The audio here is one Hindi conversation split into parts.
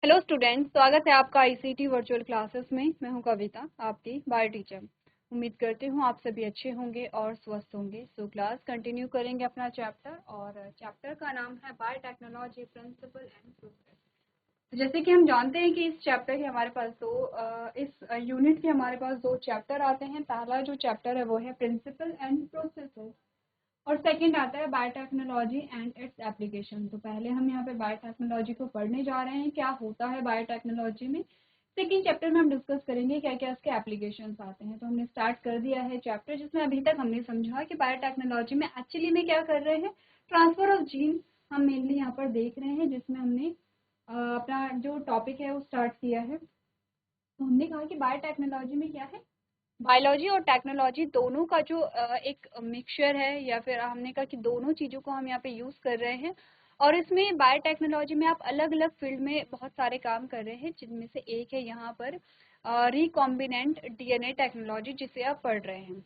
हेलो स्टूडेंट्स, स्वागत है आपका आईसीटी वर्चुअल क्लासेस में। मैं हूं कविता, आपकी बायो टीचर। उम्मीद करती हूं आप सभी अच्छे होंगे और स्वस्थ होंगे। सो क्लास कंटिन्यू करेंगे अपना चैप्टर, और चैप्टर का नाम है बायोटेक्नोलॉजी प्रिंसिपल एंड प्रोसेस। तो जैसे कि हम जानते हैं कि इस चैप्टर के हमारे पास इस यूनिट के हमारे पास दो चैप्टर आते हैं। पहला जो चैप्टर है वो है प्रिंसिपल एंड प्रोसेसेस, और सेकंड आता है बायोटेक्नोलॉजी एंड इट्स एप्लीकेशन। तो पहले हम यहाँ पे बायोटेक्नोलॉजी को पढ़ने जा रहे हैं, क्या होता है बायोटेक्नोलॉजी में। सेकंड चैप्टर में हम डिस्कस करेंगे क्या क्या इसके एप्लीकेशंस आते हैं। तो हमने स्टार्ट कर दिया है चैप्टर, जिसमें अभी तक हमने समझा कि बायोटेक्नोलॉजी में एक्चुअली में क्या कर रहे हैं। ट्रांसफर ऑफ जीन हम मेनली यहाँ पर देख रहे हैं, जिसमें हमने अपना जो टॉपिक है वो स्टार्ट किया है। तो हमने कहा कि बायोटेक्नोलॉजी में क्या है, बायोलॉजी और टेक्नोलॉजी दोनों का जो एक मिक्सचर है, या फिर हमने कहा कि दोनों चीज़ों को हम यहाँ पे यूज़ कर रहे हैं। और इसमें बायोटेक्नोलॉजी में आप अलग अलग फील्ड में बहुत सारे काम कर रहे हैं, जिनमें से एक है यहाँ पर रिकॉम्बिनेंट डीएनए टेक्नोलॉजी, जिसे आप पढ़ रहे हैं।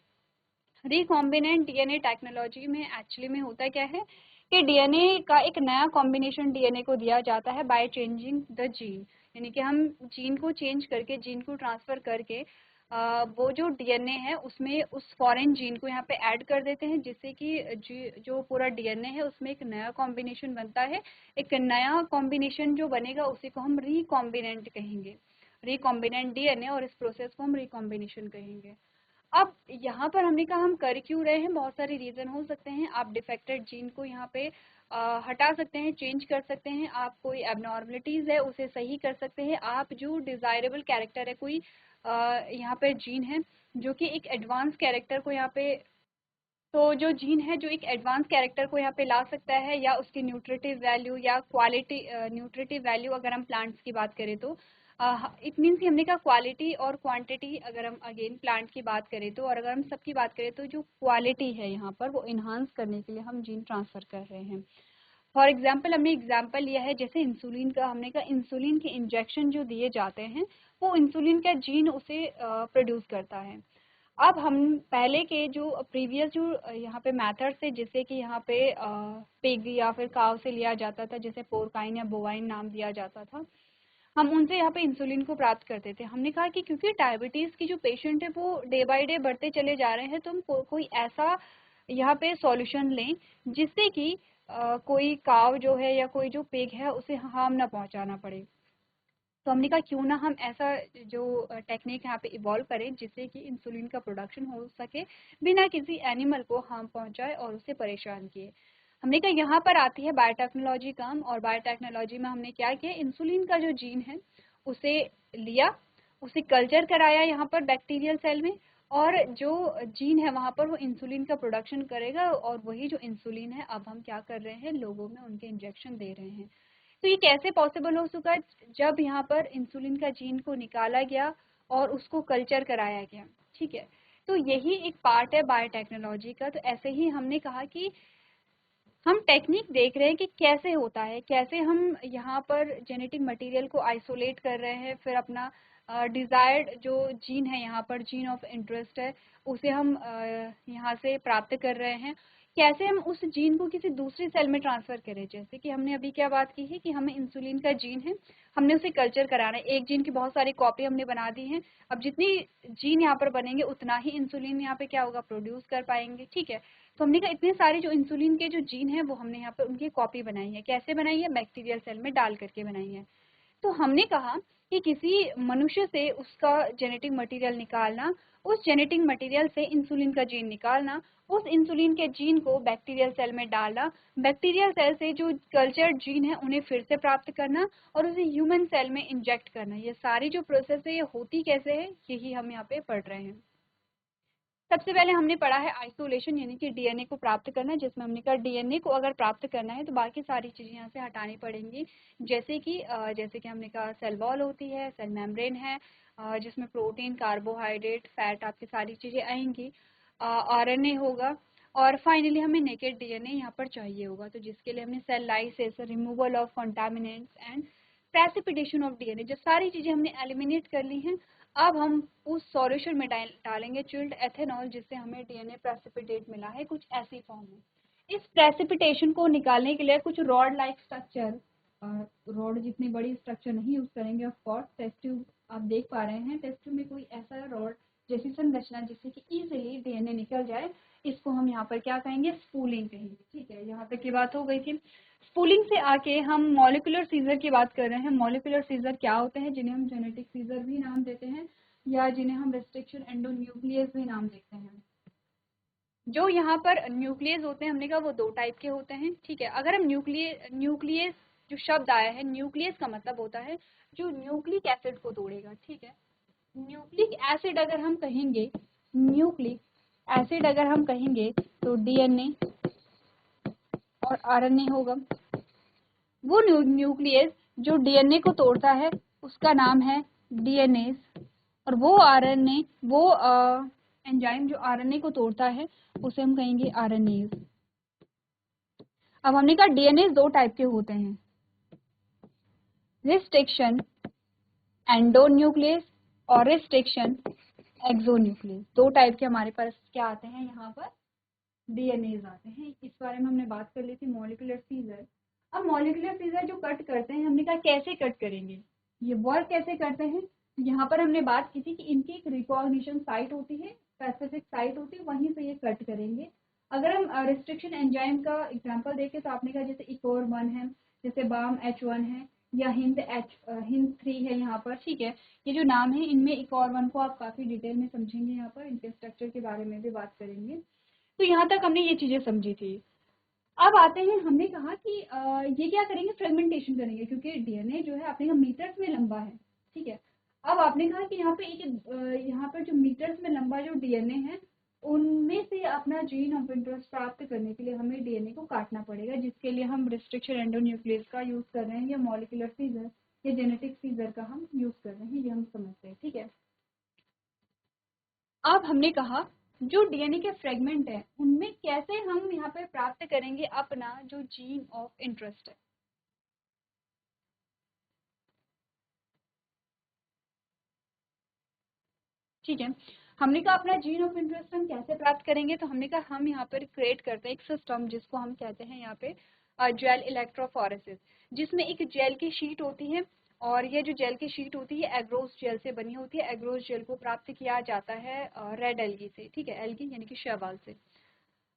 रिकॉम्बिनेंट डीएनए टेक्नोलॉजी में एक्चुअली में होता क्या है कि डीएनए का एक नया कॉम्बिनेशन डीएनए को दिया जाता है बाय चेंजिंग द जीन। यानी कि हम जीन को चेंज करके, जीन को ट्रांसफ़र करके वो जो डीएनए है उसमें उस फॉरेन जीन को यहाँ पे ऐड कर देते हैं, जिससे कि जो पूरा डीएनए है उसमें एक नया कॉम्बिनेशन बनता है। एक नया कॉम्बिनेशन जो बनेगा उसी को हम रिकॉम्बिनेंट कहेंगे, रिकॉम्बिनेंट डीएनए, और इस प्रोसेस को हम रिकॉम्बिनेशन कहेंगे। अब यहाँ पर हमने कहा हम कर क्यों रहे हैं, बहुत सारे रीज़न हो सकते हैं। आप डिफेक्टेड जीन को यहाँ पे हटा सकते हैं, चेंज कर सकते हैं। आप कोई एबनॉर्मलिटीज़ है उसे सही कर सकते हैं। आप जो डिज़ायरेबल कैरेक्टर है, कोई यहाँ पे जीन है जो कि एक एडवांस कैरेक्टर को यहाँ पे, तो जो जीन है जो एक एडवांस कैरेक्टर को यहाँ पे ला सकता है, या उसकी न्यूट्रिटिव वैल्यू या क्वालिटी, न्यूट्रिटिव वैल्यू अगर हम प्लांट्स की बात करें तो इट मीन्स हमने कहा क्वालिटी और क्वांटिटी। अगर हम अगेन प्लांट की बात करें तो, और अगर हम सबकी बात करें तो जो क्वालिटी है यहाँ पर वो इन्हांस करने के लिए हम जीन ट्रांसफ़र कर रहे हैं। फॉर एग्जाम्पल हमने एग्जाम्पल लिया है जैसे इंसुलिन का। हमने कहा इंसुलिन के इंजेक्शन जो दिए जाते हैं वो इंसुलिन का जीन उसे प्रोड्यूस करता है। अब हम पहले के जो प्रीवियस जो यहाँ पे मेथड्स थे, जैसे कि यहाँ पे पिग या फिर काव से लिया जाता था, जैसे पोरकाइन या बोवाइन नाम दिया जाता था, हम उनसे यहाँ पे इंसुलिन को प्राप्त करते थे। हमने कहा कि क्योंकि डायबिटीज़ की जो पेशेंट है वो डे बाय डे बढ़ते चले जा रहे हैं, तो हम कोई ऐसा यहाँ पे सॉल्यूशन लें जिससे कि कोई काव जो है या कोई जो पिग है उसे हार्म ना पहुँचाना पड़े। तो हमने कहा क्यों ना हम ऐसा जो टेक्निक यहाँ पे इवॉल्व करें जिससे कि इंसुलिन का प्रोडक्शन हो सके बिना किसी एनिमल को हार्म पहुँचाए और उसे परेशान किए। हमने कहा यहाँ पर आती है बायोटेक्नोलॉजी काम, और बायोटेक्नोलॉजी में हमने क्या किया, इंसुलिन का जो जीन है उसे लिया, उसे कल्चर कराया यहाँ पर बैक्टीरियल सेल में, और जो जीन है वहाँ पर वो इंसुलिन का प्रोडक्शन करेगा, और वही जो इंसुलिन है अब हम क्या कर रहे हैं, लोगों में उनके इंजेक्शन दे रहे हैं। तो ये कैसे पॉसिबल हो चुका है, जब यहाँ पर इंसुलिन का जीन को निकाला गया और उसको कल्चर कराया गया। ठीक है, तो यही एक पार्ट है बायोटेक्नोलॉजी का। तो ऐसे ही हमने कहा कि हम टेक्निक देख रहे हैं कि कैसे होता है, कैसे हम यहाँ पर जेनेटिक मटेरियल को आइसोलेट कर रहे हैं, फिर अपना डिज़ायर्ड जो जीन है, यहाँ पर जीन ऑफ इंटरेस्ट है, उसे हम यहाँ से प्राप्त कर रहे हैं। कैसे हम उस जीन को किसी दूसरी सेल में ट्रांसफ़र करें, जैसे कि हमने अभी क्या बात की है कि हमें इंसुलिन का जीन है, हमने उसे कल्चर कराना है। एक जीन की बहुत सारी कॉपी हमने बना दी हैं। अब जितनी जीन यहाँ पर बनेंगे उतना ही इंसुलिन यहाँ पे क्या होगा, प्रोड्यूस कर पाएंगे। ठीक है, तो हमने कहा इतने सारे जो इंसुलिन के जो जीन है वो हमने यहाँ पर उनकी कॉपी बनाई है। कैसे बनाई है, बैक्टीरियल सेल में डाल करके बनाई है। तो हमने कहा कि किसी मनुष्य से उसका जेनेटिक मटेरियल निकालना, उस जेनेटिक मटेरियल से इंसुलिन का जीन निकालना, उस इंसुलिन के जीन को बैक्टीरियल सेल में डालना, बैक्टीरियल सेल से जो कल्चर्ड जीन है उन्हें फिर से प्राप्त करना और उसे ह्यूमन सेल में इंजेक्ट करना, ये सारी जो प्रोसेस है ये होती कैसे है, यही हम यहाँ पे पढ़ रहे हैं। सबसे पहले हमने पढ़ा है आइसोलेशन, यानी कि डीएनए को प्राप्त करना, जिसमें हमने कहा डीएनए को अगर प्राप्त करना है तो बाकी सारी चीज़ें यहाँ से हटानी पड़ेंगी। जैसे कि हमने कहा सेल वॉल होती है, सेल मेम्ब्रेन है, जिसमें प्रोटीन, कार्बोहाइड्रेट, फैट, आपकी सारी चीज़ें आएंगी, आरएनए होगा, और फाइनली हमें नेकेड डीएनए यहाँ पर चाहिए होगा। तो जिसके लिए हमने cell lysis, removal of contaminants and precipitation of DNA, जो सारी चीज़ें हमने एलिमिनेट कर ली हैं, अब हम उस सॉल्यूशन में डालेंगे चिल्ड एथेनॉल, जिससे हमें डीएनए प्रेसिपिटेट मिला है कुछ ऐसी फॉर्म में। इस प्रेसिपिटेशन को निकालने के लिए कुछ रॉड लाइक स्ट्रक्चर रॉड जितनी बड़ी स्ट्रक्चर नहीं यूज़ करेंगे। ऑफ कोर्स टेस्ट ट्यूब आप देख पा रहे हैं, टेस्ट ट्यूब में कोई ऐसा रॉड जैसी संरचना जिससे कि इजीली डीएनए निकल जाए, इसको हम यहाँ पर क्या कहेंगे, स्पूलिंग कहेंगे। ठीक है, यहाँ तक की बात हो गई थी। स्पूलिंग से आके हम मॉलिक्यूलर सीजर की बात कर रहे हैं। मॉलिक्यूलर सीजर क्या होते हैं, जिन्हें हम जेनेटिक सीजर भी नाम देते हैं या जिन्हें हम रेस्ट्रिक्शन एंडोन्यूक्लियस भी नाम देते हैं। जो यहाँ पर न्यूक्लियस होते हैं, हमने कहा वो दो टाइप के होते हैं। ठीक है, अगर हम न्यूक्लियस जो शब्द आया है, न्यूक्लियस का मतलब होता है जो न्यूक्लिक एसिड को तोड़ेगा। ठीक है, न्यूक्लिक एसिड अगर हम कहेंगे, न्यूक्लिक एसिड अगर हम कहेंगे तो डीएनए और आरएनए होगा। वो न्यूक्लियस जो डीएनए को तोड़ता है उसका नाम है डीएनएज, और वो आरएनए, वो एंजाइम जो आरएनए को तोड़ता है उसे हम कहेंगे आरएनएज। अब हमने कहा डीएनए दो टाइप के होते हैं, रिस्ट्रिक्शन एंडोन्यूक्लियस और रिस्ट्रिक्शन एक्सोन्यूक्लियस। दो टाइप के हमारे पास क्या आते हैं, यहाँ पर डीएनएज आते हैं। इस बारे में हमने बात कर ली थी, मॉलिक्यूलर सीजर। अब मॉलिक्यूलर सीजर जो कट करते हैं, हमने कहा कैसे कट करेंगे, ये वर्क कैसे करते हैं। यहाँ पर हमने बात की थी कि इनकी एक रिकॉग्निशन साइट होती है, स्पेसिफिक साइट होती है, वहीं से ये कट करेंगे। अगर हम रिस्ट्रिक्शन एंजाइम का एग्जांपल देखें तो आपने कहा जैसे इकोर-1 है, जैसे BAM-H1 है, या हिंद-3 है यहाँ पर। ठीक है, ये जो नाम है इनमें इकोर-1 को आप काफी डिटेल में समझेंगे, यहाँ पर इनके स्ट्रक्चर के बारे में भी बात करेंगे। तो यहाँ तक हमने ये चीजें समझी थी। अब आते हैं, हमने कहा कि ये क्या करेंगे, फ्रेगमेंटेशन करेंगे, क्योंकि डीएनए जो है आपने कहा मीटर्स में लंबा है। ठीक है, अब आपने कहा कि यहाँ पे यहाँ पर जो मीटर्स में लंबा जो डीएनए है, उनमें से अपना जीन ऑफ इंटरेस्ट प्राप्त करने के लिए हमें डीएनए को काटना पड़ेगा, जिसके लिए हम रिस्ट्रिक्शन एंडोन्यूक्लियस का यूज कर रहे हैं, या मॉलिक्यूलर सीजर या जेनेटिक सीजर का हम यूज कर रहे हैं, ये हम समझते हैं। ठीक है, अब हमने कहा जो डीएनए के फ्रेगमेंट है उनमें कैसे हम यहाँ पे प्राप्त करेंगे अपना जो जीन ऑफ इंटरेस्ट है। ठीक है, हमने कहा अपना जीन ऑफ इंटरेस्ट हम कैसे प्राप्त करेंगे, तो हमने कहा हम यहाँ पर क्रिएट करते हैं एक सिस्टम जिसको हम कहते हैं यहाँ पे जेल इलेक्ट्रोफोरेसिस, जिसमें एक जेल की शीट होती है, और ये जो जेल की शीट होती है एग्रोस जेल से बनी होती है। एग्रोस जेल को प्राप्त किया जाता है रेड एल्गी से। ठीक है, एल्गी यानी कि शैवाल से।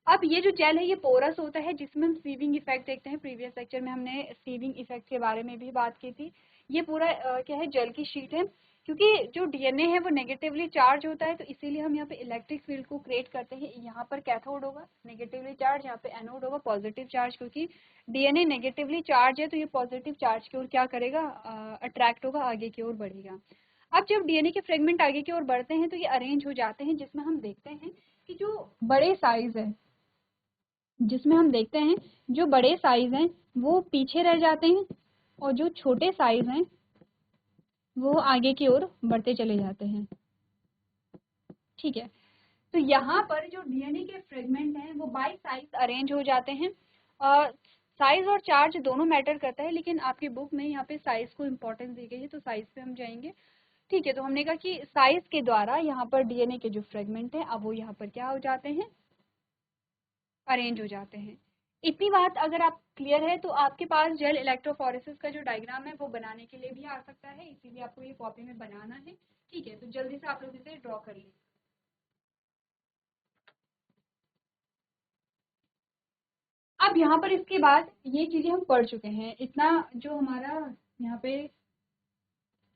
अब ये जो जेल है ये पोरस होता है, जिसमें हम सीविंग इफेक्ट देखते हैं। प्रीवियस लेक्चर में हमने सीविंग इफेक्ट के बारे में भी बात की थी। ये पूरा क्या है, जेल की शीट है। क्योंकि जो डीएनए है वो नेगेटिवली चार्ज होता है, तो इसीलिए हम यहाँ पे इलेक्ट्रिक फील्ड को क्रिएट करते हैं। यहाँ पर कैथोड होगा नेगेटिवली चार्ज, यहाँ पे एनोड होगा पॉजिटिव चार्ज। क्योंकि डीएनए नेगेटिवली चार्ज है तो ये पॉजिटिव चार्ज की ओर क्या करेगा, अट्रैक्ट होगा, आगे की ओर बढ़ेगा। अब जब डीएनए के फ्रेगमेंट आगे की ओर बढ़ते हैं तो ये अरेंज हो जाते हैं, जिसमें हम देखते हैं कि जो बड़े साइज है, जिसमें हम देखते हैं जो बड़े साइज हैं वो पीछे रह जाते हैं, और जो छोटे साइज हैं वो आगे की ओर बढ़ते चले जाते हैं। ठीक है, तो यहाँ पर जो डीएनए के फ्रेगमेंट हैं वो बाय साइज अरेंज हो जाते हैं। साइज और चार्ज दोनों मैटर करता है, लेकिन आपकी बुक में यहाँ पे साइज को इम्पोर्टेंस दी गई है, तो साइज पे हम जाएंगे। ठीक है, तो हमने कहा कि साइज के द्वारा यहाँ पर डीएनए के जो फ्रेगमेंट हैं अब वो यहाँ पर क्या हो जाते हैं, अरेंज हो जाते हैं। इतनी बात अगर आप क्लियर है तो आपके पास जेल इलेक्ट्रोफोरेसिस का जो डायग्राम है वो बनाने के लिए भी आ सकता है, इसीलिए आपको ये कॉपी में बनाना है। ठीक है, तो जल्दी से आप लोग इसे ड्रॉ कर लीजिए। अब यहाँ पर इसके बाद ये चीजें हम पढ़ चुके हैं, इतना जो हमारा यहाँ पे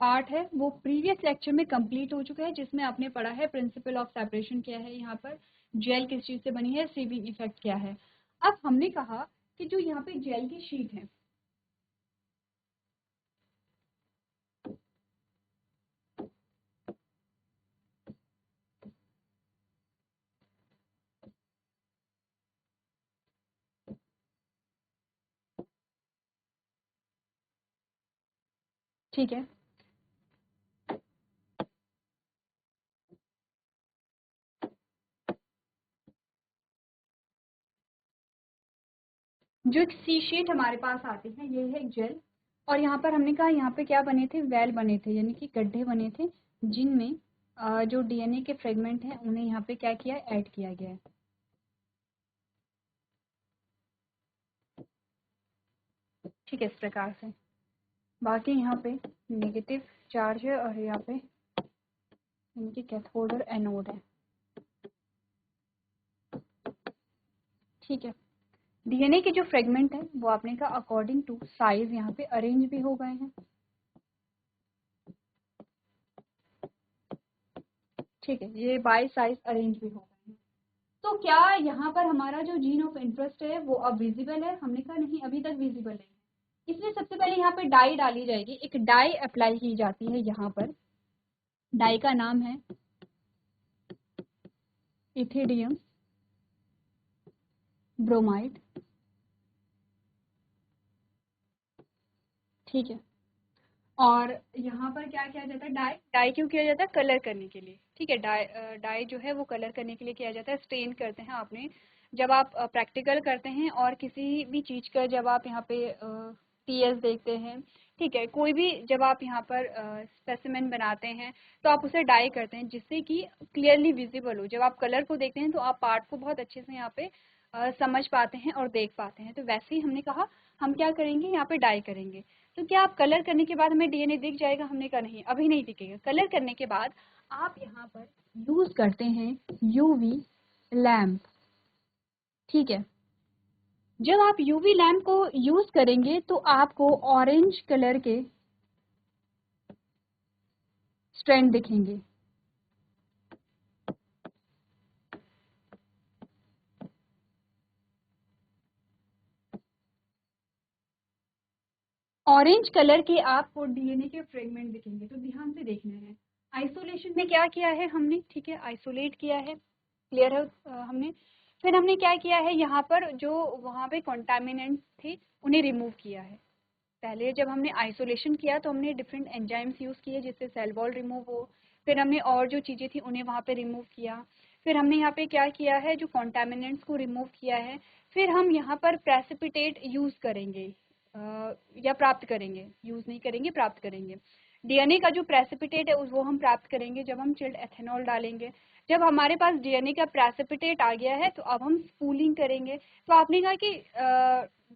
पार्ट है वो प्रीवियस लेक्चर में कंप्लीट हो चुका है, जिसमें आपने पढ़ा है प्रिंसिपल ऑफ सेपरेशन क्या है, यहाँ पर जेल किस चीज से बनी है, सीविंग इफेक्ट क्या है। अब हमने कहा कि जो यहाँ पे जेल की शीट है, ठीक है, जो एक सी शीट हमारे पास आती है ये है एक जेल, और यहाँ पर हमने कहा यहाँ पे क्या बने थे, वेल बने थे, यानी कि गड्ढे बने थे, जिनमें जो डीएनए के फ्रेगमेंट हैं उन्हें यहाँ पे क्या किया, ऐड किया गया है। ठीक है, इस प्रकार से। बाकी यहाँ पे नेगेटिव चार्ज है और यहाँ पे इनकी कैथोड और एनोड है। ठीक है, डीएनए के जो फ्रेगमेंट है वो आपने का अकॉर्डिंग टू साइज यहाँ पे अरेंज भी हो गए हैं। ठीक है, ये बाय साइज अरेंज भी हो गए हैं। तो क्या यहाँ पर हमारा जो जीन ऑफ इंटरेस्ट है वो अब विजिबल है? हमने कहा नहीं, अभी तक विजिबल नहीं है। इसलिए सबसे पहले यहाँ पे डाई डाली जाएगी, एक डाई अप्लाई की जाती है यहाँ पर। डाई का नाम है इथिडियम ब्रोमाइड। ठीक है, और यहाँ पर क्या किया जाता है, डाई डाई क्यों किया जाता है? कलर करने के लिए। ठीक है, डाई जो है वो कलर करने के लिए किया जाता है। स्टेन करते हैं आपने, जब आप प्रैक्टिकल करते हैं और किसी भी चीज़ का जब आप यहाँ पे टीएस देखते हैं, ठीक है, कोई भी जब आप यहाँ पर स्पेसिमेन बनाते हैं तो आप उसे डाई करते हैं जिससे कि क्लियरली विजिबल हो। जब आप कलर को देखते हैं तो आप पार्ट को बहुत अच्छे से यहाँ पे समझ पाते हैं और देख पाते हैं। तो वैसे ही हमने कहा हम क्या करेंगे, यहाँ पे डाई करेंगे। तो क्या आप कलर करने के बाद हमें डीएनए दिख जाएगा? हमने कहा नहीं, अभी नहीं दिखेगा। कलर करने के बाद आप यहाँ पर यूज करते हैं यूवी लैम्प। ठीक है, जब आप यूवी लैम्प को यूज करेंगे तो आपको ऑरेंज कलर के स्ट्रैंड दिखेंगे। ऑरेंज कलर के आपको डीएनए के फ्रेगमेंट दिखेंगे। तो ध्यान से देखना है, आइसोलेशन में क्या किया है हमने? ठीक है, आइसोलेट किया है, क्लियर है हमने। फिर हमने क्या किया है, यहाँ पर जो वहाँ पे कॉन्टामिनेंट्स थे उन्हें रिमूव किया है। पहले जब हमने आइसोलेशन किया तो हमने डिफरेंट एंजाइम्स यूज़ किए जिससे सेल वॉल रिमूव हो। फिर हमने और जो चीज़ें थी उन्हें वहाँ पे रिमूव किया। फिर हमने यहाँ पे क्या किया है, जो कॉन्टामिनेंट्स को रिमूव किया है। फिर हम यहाँ पर प्रेसिपिटेट यूज़ करेंगे या प्राप्त करेंगे, यूज़ नहीं करेंगे, प्राप्त करेंगे। डीएनए का जो प्रेसिपिटेट है उस वो हम प्राप्त करेंगे जब हम चिल्ड एथेनॉल डालेंगे। जब हमारे पास डीएनए का प्रेसिपिटेट आ गया है तो अब हम स्पूलिंग करेंगे। तो आपने कहा कि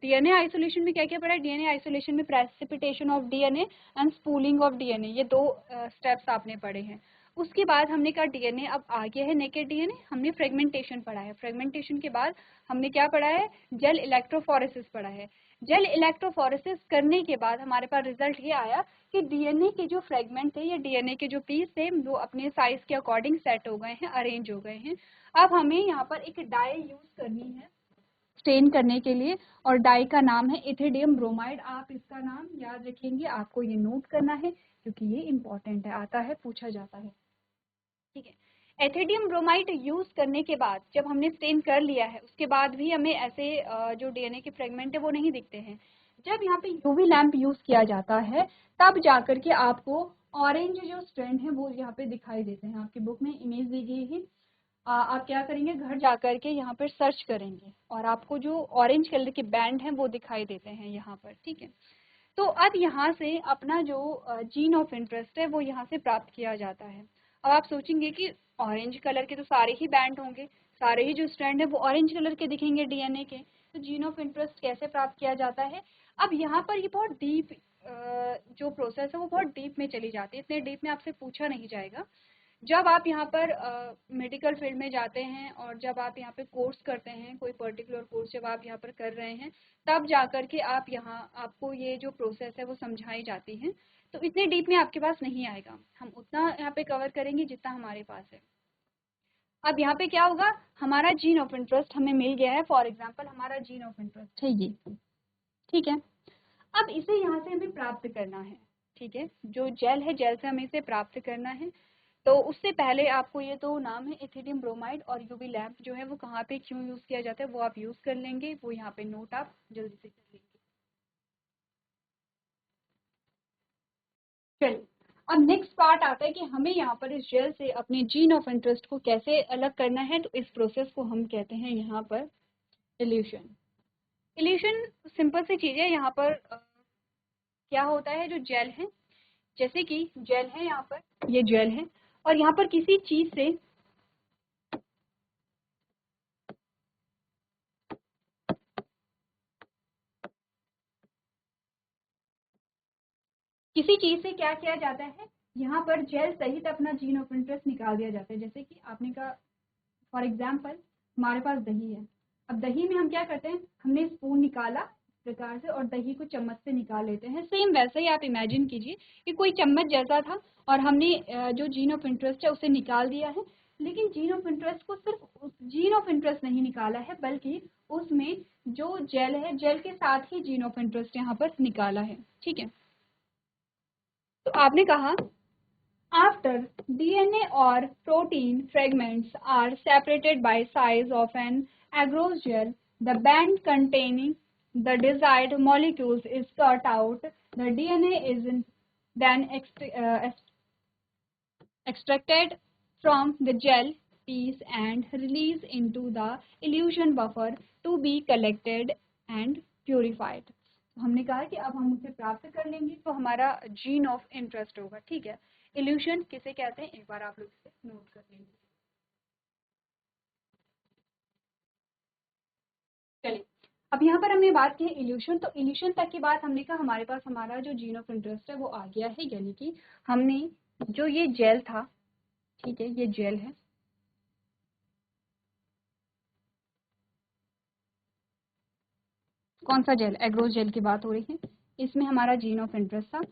डीएनए आइसोलेशन में क्या क्या पढ़ा है? डीएनए आइसोलेशन में precipitation of DNA and spooling of DNA, ये दो स्टेप्स आपने पढ़े हैं। उसके बाद हमने कहा डीएनए अब आ गया है नेकेड डीएनए, हमने फ्रेगमेंटेशन पढ़ा है। फ्रेगमेंटेशन के बाद हमने क्या पढ़ा है? जेल इलेक्ट्रोफोरेसिस पढ़ा है। जेल इलेक्ट्रोफोरेसिस करने के बाद हमारे पास रिजल्ट ये आया कि डीएनए के जो फ्रेगमेंट थे या डीएनए के जो पीस थे वो अपने साइज के अकॉर्डिंग सेट हो गए हैं, अरेंज हो गए हैं। अब हमें यहाँ पर एक डाई यूज करनी है स्टेन करने के लिए, और डाई का नाम है इथिडियम ब्रोमाइड। आप इसका नाम याद रखेंगे, आपको ये नोट करना है क्योंकि ये इंपॉर्टेंट है, आता है, पूछा जाता है। ठीक है, एथिडियम ब्रोमाइड यूज करने के बाद जब हमने स्टेन कर लिया है उसके बाद भी हमें ऐसे जो डीएनए के फ्रेगमेंट है वो नहीं दिखते हैं। जब यहाँ पे यूवी लैंप यूज किया जाता है तब जाकर के आपको ऑरेंज जो स्ट्रैंड है वो यहाँ पे दिखाई देते हैं। आपकी बुक में इमेज दी गई है। आप क्या करेंगे, घर जाकर के यहाँ पर सर्च करेंगे और आपको जो ऑरेंज कलर के बैंड हैं वो दिखाई देते हैं यहाँ पर। ठीक है, तो अब यहाँ से अपना जो जीन ऑफ इंटरेस्ट है वो यहाँ से प्राप्त किया जाता है। अब आप सोचेंगे कि ऑरेंज कलर के तो सारे ही बैंड होंगे, सारे ही जो स्ट्रैंड है वो ऑरेंज कलर के दिखेंगे डीएनए के, तो जीन ऑफ इंटरेस्ट कैसे प्राप्त किया जाता है? अब यहाँ पर ये बहुत डीप जो प्रोसेस है वो बहुत डीप में चली जाती है, इतने डीप में आपसे पूछा नहीं जाएगा। जब आप यहाँ पर मेडिकल फील्ड में जाते हैं और जब आप यहाँ पे कोर्स करते हैं, कोई पर्टिकुलर कोर्स जब आप यहाँ पर कर रहे हैं तब जाकर के आप यहाँ आपको ये जो प्रोसेस है वो समझाई जाती है। तो इतने डीप में आपके पास नहीं आएगा, हम उतना यहाँ पे कवर करेंगे जितना हमारे पास है। अब यहाँ पे क्या होगा, हमारा जीन ऑफ इंटरेस्ट हमें मिल गया है। फॉर एग्जाम्पल हमारा जीन ऑफ इंटरेस्ट है ये, ठीक है। अब इसे यहाँ से हमें प्राप्त करना है। ठीक है, जो जेल है जेल से हमें इसे प्राप्त करना है। तो उससे पहले आपको ये तो नाम है इथिडियम ब्रोमाइड और यूवी लैम्प जो है वो कहाँ पे क्यों यूज़ किया जाता है वो आप यूज़ कर लेंगे, वो यहाँ पे नोट आप जल्दी से कर लेंगे। चलिए, अब नेक्स्ट पार्ट आता है कि हमें यहाँ पर इस जेल से अपने जीन ऑफ इंटरेस्ट को कैसे अलग करना है। तो इस प्रोसेस को हम कहते हैं यहाँ पर इल्यूशन। इल्यूशन सिंपल सी चीज़ है। यहाँ पर क्या होता है, जो जेल है, जैसे कि जेल है, यहाँ पर ये जेल है और यहाँ पर किसी चीज़ से किसी चीज से क्या किया जाता है, यहाँ पर जेल सहित अपना जीन ऑफ इंटरेस्ट निकाल दिया जाता है। जैसे कि आपने कहा फॉर एग्जाम्पल हमारे पास दही है, अब दही में हम क्या करते हैं, हमने स्पून निकाला इस प्रकार से और दही को चम्मच से निकाल लेते हैं। सेम वैसे ही आप इमेजिन कीजिए कि कोई चम्मच जैसा था और हमने जो जीन ऑफ इंटरेस्ट है उसे निकाल दिया है। लेकिन जीन ऑफ इंटरेस्ट को सिर्फ जीन ऑफ इंटरेस्ट नहीं निकाला है, बल्कि उसमें जो जेल है, जेल के साथ ही जीन ऑफ इंटरेस्ट यहाँ पर निकाला है। ठीक है, तो आपने कहा after DNA or protein fragments are separated by size of an agarose gel, the band containing the desired molecules is cut out. The DNA is then extracted from the gel piece and released into the elution buffer to be collected and purified. हमने कहा कि अब हम उसे प्राप्त कर लेंगे तो हमारा जीन ऑफ इंटरेस्ट होगा। ठीक है, इल्यूशन किसे कहते हैं, एक बार आप लोग इसे नोट कर लेंगे। चलिए, अब यहाँ पर हमने बात की है इल्यूशन, तो इल्यूशन तक की बात हमने कहा हमारे पास हमारा जो जीन ऑफ इंटरेस्ट है वो आ गया है, यानी कि हमने जो ये जेल था, ठीक है, ये जेल है, कौन सा जेल, एग्रोस जेल की बात हो रही है, इसमें हमारा जीन ऑफ इंटरेस्ट था।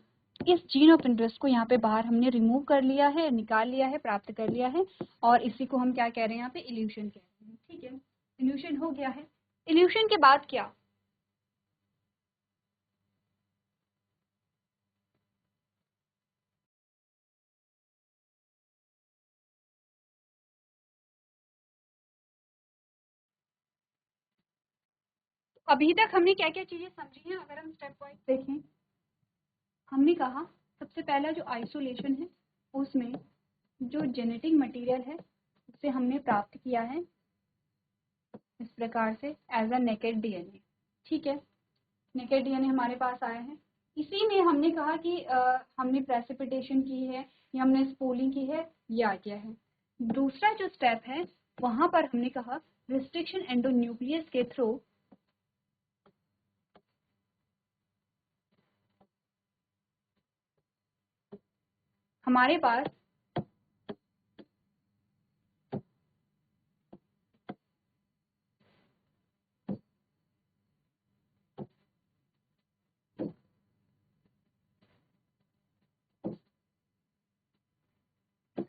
इस जीन ऑफ इंटरेस्ट को यहाँ पे बाहर हमने रिमूव कर लिया है, निकाल लिया है, प्राप्त कर लिया है, और इसी को हम क्या कह रहे हैं यहाँ पे, इल्यूशन कह रहे हैं। ठीक है, इल्यूशन हो गया है। इल्यूशन के बाद क्या, अभी तक हमने क्या क्या चीजें समझी हैं, अगर हम स्टेप वाइज देखें, हमने कहा सबसे पहला जो आइसोलेशन है, उसमें जो जेनेटिक मटेरियल है उसे हमने प्राप्त किया है इस प्रकार से एज अ नेकेड डीएनए। ठीक है, नेकेड डीएनए हमारे पास आया है, इसी में हमने कहा कि हमने प्रेसिपिटेशन की है या हमने स्पूलिंग की है, ये आ गया है। दूसरा जो स्टेप है वहां पर हमने कहा रिस्ट्रिक्शन एंडोन्यूक्लियस के थ्रू हमारे पास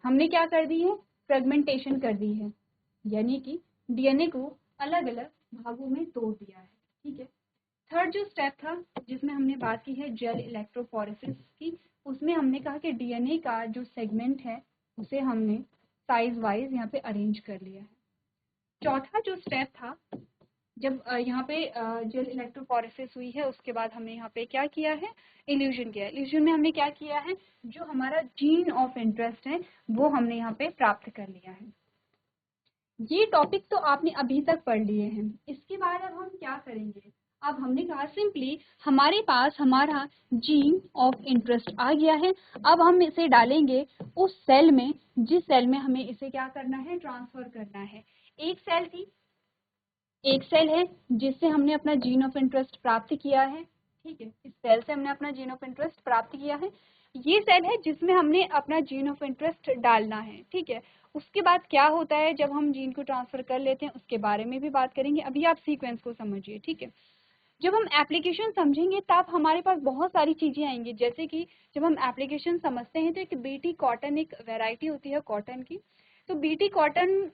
हमने क्या कर दी है, फ्रेगमेंटेशन कर दी है, यानी कि डीएनए को अलग अलग भागों में तोड़ दिया है। ठीक है, थर्ड जो स्टेप था जिसमें हमने बात की है जेल इलेक्ट्रोफोरेसिस की, उसमें हमने कहा कि डीएनए का जो सेगमेंट है उसे हमने साइज वाइज यहाँ पे अरेंज कर लिया है। चौथा जो स्टेप था, जब यहाँ पे जेल इलेक्ट्रोफोरेसिस हुई है, उसके बाद हमने यहाँ पे क्या किया है, इल्यूजन किया है। इल्यूजन में हमने क्या किया है, जो हमारा जीन ऑफ इंटरेस्ट है वो हमने यहाँ पे प्राप्त कर लिया है। ये टॉपिक तो आपने अभी तक पढ़ लिए हैं। इसके बाद अब हम क्या करेंगे, अब हमने कहा सिंपली हमारे पास हमारा जीन ऑफ इंटरेस्ट आ गया है, अब हम इसे डालेंगे उस सेल में जिस सेल में हमें इसे क्या करना है, ट्रांसफर करना है। एक सेल है जिससे हमने अपना जीन ऑफ इंटरेस्ट प्राप्त किया है। ठीक है, इस सेल से हमने अपना जीन ऑफ इंटरेस्ट प्राप्त किया है। ये सेल है जिसमें हमने अपना जीन ऑफ इंटरेस्ट डालना है। ठीक है, उसके बाद क्या होता है जब हम जीन को ट्रांसफर कर लेते हैं, उसके बारे में भी बात करेंगे। अभी आप सीक्वेंस को समझिए। ठीक है, जब हम एप्लीकेशन समझेंगे तब हमारे पास बहुत सारी चीजें आएंगी, जैसे कि जब हम एप्लीकेशन समझते हैं तो एक बीटी कॉटन एक वैरायटी होती है कॉटन की, तो बीटी कॉटन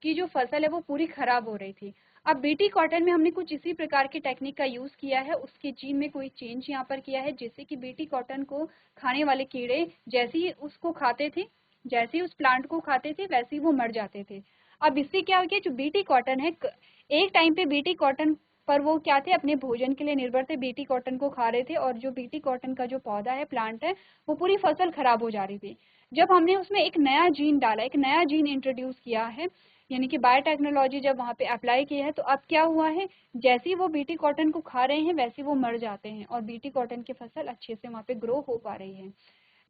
की जो फसल है वो पूरी खराब हो रही थी। अब बीटी कॉटन में हमने कुछ इसी प्रकार की टेक्निक का यूज किया है, उसके जीन में कोई चेंज यहाँ पर किया है, जिससे कि बीटी कॉटन को खाने वाले कीड़े जैसे ही उसको खाते थे, जैसे ही उस प्लांट को खाते थे वैसे ही वो मर जाते थे। अब इससे क्या हो गया, जो बीटी कॉटन है, एक टाइम पे बीटी कॉटन पर वो क्या थे, अपने भोजन के लिए निर्भर थे, बीटी कॉटन को खा रहे थे, और जो बीटी कॉटन का जो पौधा है, प्लांट है, वो पूरी फसल खराब हो जा रही थी। जब हमने उसमें एक नया जीन डाला, एक नया जीन इंट्रोड्यूस किया है, यानी कि बायोटेक्नोलॉजी जब वहाँ पे अप्लाई की है, तो अब क्या हुआ है, जैसे ही वो बीटी कॉटन को खा रहे हैं वैसे वो मर जाते हैं और बीटी कॉटन की फसल अच्छे से वहाँ पे ग्रो हो पा रही है।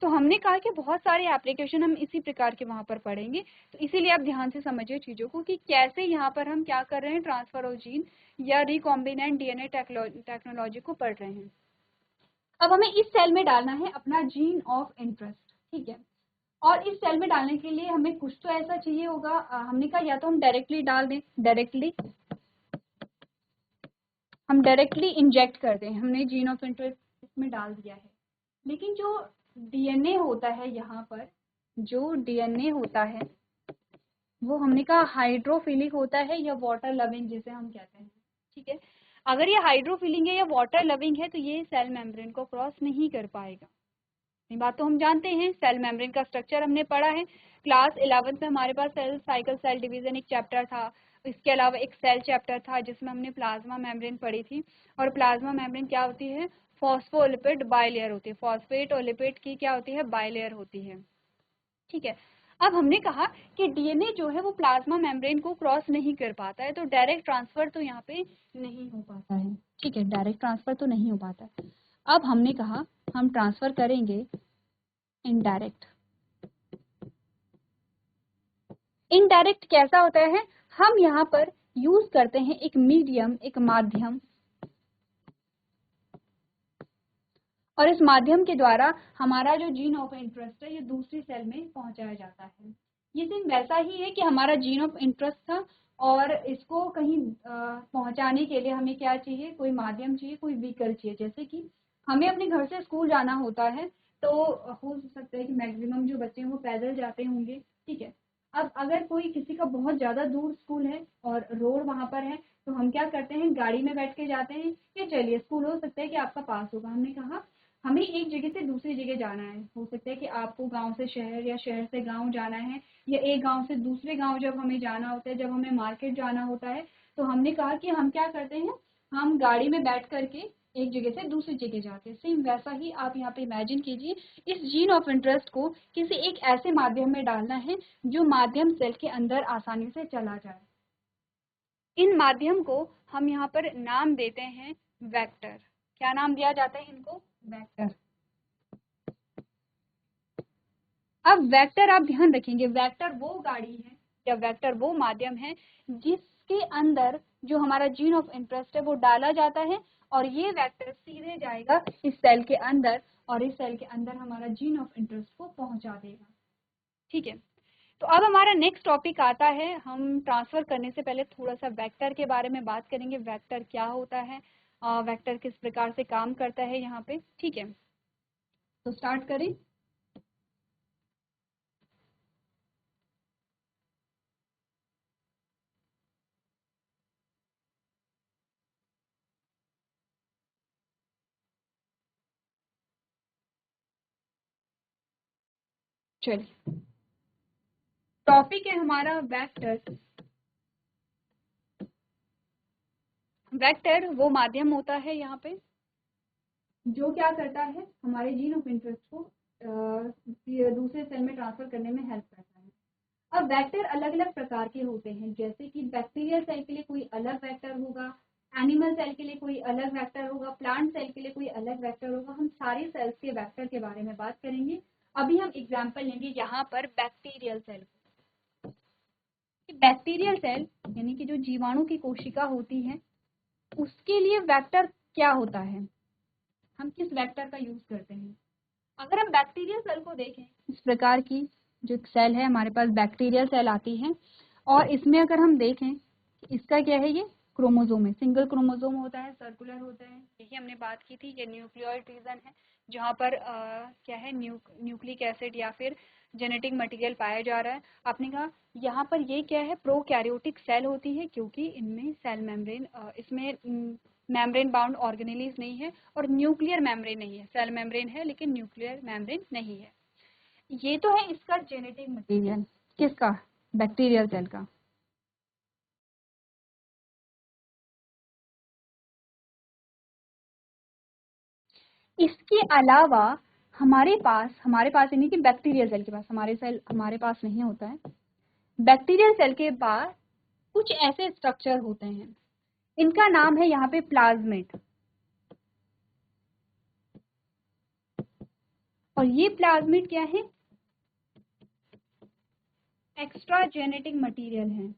तो हमने कहा कि बहुत सारे एप्लीकेशन हम इसी प्रकार के वहाँ पर पढ़ेंगे, तो इसीलिए आप ध्यान से समझिए चीज़ों को कि कैसे यहाँ पर हम क्या कर रहे हैं, ट्रांसफर ऑफ जीन या रिकॉम्बिनेंट डीएनए टेक्नोलॉजी को पढ़ रहे हैं। अब हमें इस सेल में डालना है अपना जीन ऑफ इंटरेस्ट, ठीक है। और इस सेल में डालने के लिए हमें कुछ तो ऐसा चाहिए होगा, हमने कहा या तो हम डायरेक्टली डाल दें, डायरेक्टली इंजेक्ट कर दें, हमने जीन ऑफ इंटरेस्ट इसमें डाल दिया है। लेकिन जो डीएनए होता है, यहाँ पर जो डीएनए होता है वो हमने कहा हाइड्रोफिलिक होता है या वाटर लविंग जिसे हम कहते हैं, ठीक है। अगर ये हाइड्रोफिलिक है या वाटर लविंग है तो ये सेल मेम्ब्रेन को क्रॉस नहीं कर पाएगा। ये बात तो हम जानते हैं, सेल मेम्ब्रेन का स्ट्रक्चर हमने पढ़ा है क्लास 11th में, हमारे पास सेल साइकिल सेल डिवीजन एक चैप्टर था। इसके अलावा एक सेल चैप्टर था जिसमें हमने प्लाज्मा मेम्ब्रेन पढ़ी थी। और प्लाज्मा मेम्ब्रेन क्या होती है, फॉस्फोलिपिड बाइलेयर होती है, फॉस्फेट और लिपिड की क्या होती है, बाइलेयर होती है, ठीक है। अब हमने कहा कि डीएनए जो है वो प्लाज्मा मेम्ब्रेन को क्रॉस नहीं कर पाता है, तो डायरेक्ट ट्रांसफर तो यहाँ पे नहीं हो पाता है, ठीक है, डायरेक्ट ट्रांसफर तो नहीं हो पाता है। अब हमने कहा हम ट्रांसफर करेंगे इनडायरेक्ट। इनडायरेक्ट कैसा होता है, हम यहाँ पर यूज करते हैं एक मीडियम, एक माध्यम, और इस माध्यम के द्वारा हमारा जो जीन ऑफ इंटरेस्ट है ये दूसरी सेल में पहुंचाया जाता है। ये सेम वैसा ही है कि हमारा जीन ऑफ इंटरेस्ट था और इसको कहीं पहुंचाने के लिए हमें क्या चाहिए, कोई माध्यम चाहिए, कोई व्हीकल चाहिए। जैसे कि हमें अपने घर से स्कूल जाना होता है तो हो सकता है कि मैक्सिमम जो बच्चे हैं वो पैदल जाते होंगे, ठीक है। अब अगर कोई किसी का बहुत ज़्यादा दूर स्कूल है और रोड वहाँ पर है तो हम क्या करते हैं, गाड़ी में बैठ के जाते हैं कि चलिए स्कूल हो सकता है कि आपका पास होगा, हमने कहा हमें एक जगह से दूसरी जगह जाना है, हो सकता है कि आपको गांव से शहर या शहर से गांव जाना है, या एक गांव से दूसरे गांव जब हमें जाना होता है, जब हमें मार्केट जाना होता है, तो हमने कहा कि हम क्या करते हैं, हम गाड़ी में बैठ करके एक जगह से दूसरी जगह जाते हैं। सेम वैसा ही आप यहाँ पे इमेजिन कीजिए, इस जीन ऑफ इंटरेस्ट को किसी एक ऐसे माध्यम में डालना है जो माध्यम सेल के अंदर आसानी से चला जाए। इन माध्यम को हम यहाँ पर नाम देते हैं वेक्टर। क्या नाम दिया जाता है इनको, वेक्टर। अब वेक्टर आप ध्यान रखेंगे, वेक्टर वो गाड़ी है या वेक्टर वो माध्यम है जिसके अंदर जो हमारा जीन ऑफ इंटरेस्ट है वो डाला जाता है, और ये वेक्टर सीधे जाएगा इस सेल के अंदर और इस सेल के अंदर हमारा जीन ऑफ इंटरेस्ट को पहुंचा देगा, ठीक है। तो अब हमारा नेक्स्ट टॉपिक आता है, हम ट्रांसफर करने से पहले थोड़ा सा वेक्टर के बारे में बात करेंगे, वेक्टर क्या होता है, वेक्टर किस प्रकार से काम करता है यहाँ पे, ठीक है। तो स्टार्ट करें। चलिए, टॉपिक है हमारा वेक्टर। वेक्टर वो माध्यम होता है यहाँ पे जो क्या करता है, हमारे जीन ऑफ इंटरेस्ट को दूसरे सेल में ट्रांसफर करने में हेल्प करता है। अब वेक्टर अलग अलग प्रकार के होते हैं, जैसे कि बैक्टीरियल सेल के लिए कोई अलग वेक्टर होगा, एनिमल सेल के लिए कोई अलग वेक्टर होगा, प्लांट सेल के लिए कोई अलग वेक्टर होगा। हम सारी सेल्स के वेक्टर के बारे में बात करेंगे। अभी हम एग्जाम्पल लेंगे यहाँ पर बैक्टीरियल सेल। बैक्टीरियल सेल यानी कि जो जीवाणु की कोशिका होती है उसके लिए वेक्टर क्या होता है, हम किस वेक्टर का यूज करते हैं। अगर हम बैक्टीरियल सेल को देखें, इस प्रकार की जो सेल है हमारे पास बैक्टीरियल सेल आती है, और इसमें अगर हम देखें इसका क्या है, ये क्रोमोसोम है, सिंगल क्रोमोसोम होता है, सर्कुलर होता है, यही हमने बात की थी। ये न्यूक्लियोइड रीजन है जहाँ पर क्या है, न्यूक्लिक एसिड या फिर जेनेटिक मटेरियल पाया जा रहा है। आपने कहा यहाँ पर ये क्या है, प्रोकैरियोटिक सेल होती है क्योंकि इनमें सेल मेम्ब्रेन, इसमें मेम्ब्रेन बाउंड ऑर्गेनेलीज नहीं है और न्यूक्लियर मेम्ब्रेन नहीं है, सेल मेम्ब्रेन है लेकिन न्यूक्लियर मेम्ब्रेन नहीं है। ये तो है इसका जेनेटिक मटेरियल, किसका, बैक्टीरियल सेल का। इसके अलावा हमारे पास यानी कि बैक्टीरियल सेल के पास, हमारे सेल हमारे पास नहीं होता है, बैक्टीरियल सेल के पास कुछ ऐसे स्ट्रक्चर होते हैं, इनका नाम है यहाँ पे प्लाज्मिड। और ये प्लाज्मिड क्या है, एक्स्ट्रा जेनेटिक मटेरियल है।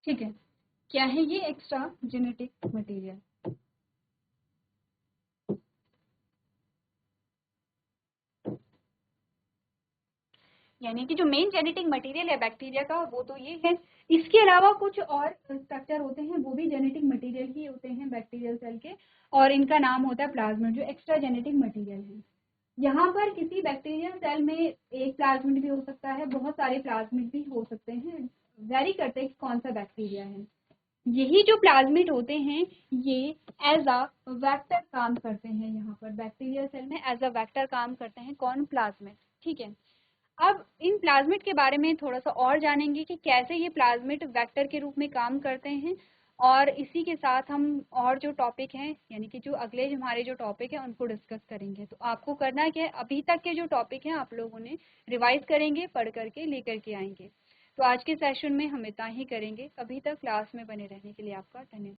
ठीक है, क्या है ये एक्स्ट्रा जेनेटिक मटेरियल? यानी कि जो मेन जेनेटिक मटेरियल है बैक्टीरिया का वो तो ये है, इसके अलावा कुछ और स्ट्रक्चर होते हैं वो भी जेनेटिक मटेरियल ही होते हैं बैक्टीरियल सेल के, और इनका नाम होता है प्लाज्मिड, जो एक्स्ट्रा जेनेटिक मटेरियल है। यहाँ पर किसी बैक्टीरियल सेल में एक प्लाज्मिड भी हो सकता है, बहुत सारे प्लाज्मिड भी हो सकते हैं, वेरी करते हैं कि कौन सा बैक्टीरिया है। यही जो प्लाज्मिड होते हैं ये एज अ वेक्टर काम करते हैं, यहाँ पर बैक्टीरियल सेल में एज अ वेक्टर काम करते हैं, कौन? प्लाज्मिड। ठीक है, अब इन प्लाज्मिड के बारे में थोड़ा सा और जानेंगे कि कैसे ये प्लाज्मिड वेक्टर के रूप में काम करते हैं, और इसी के साथ हम और जो टॉपिक हैं यानी कि जो अगले हमारे जो टॉपिक हैं उनको डिस्कस करेंगे। तो आपको करना क्या है, अभी तक के जो टॉपिक हैं आप लोगों ने रिवाइज करेंगे, पढ़ करके लेकर के आएंगे। तो आज के सेशन में हम इतना ही करेंगे। अभी तक क्लास में बने रहने के लिए आपका धन्यवाद।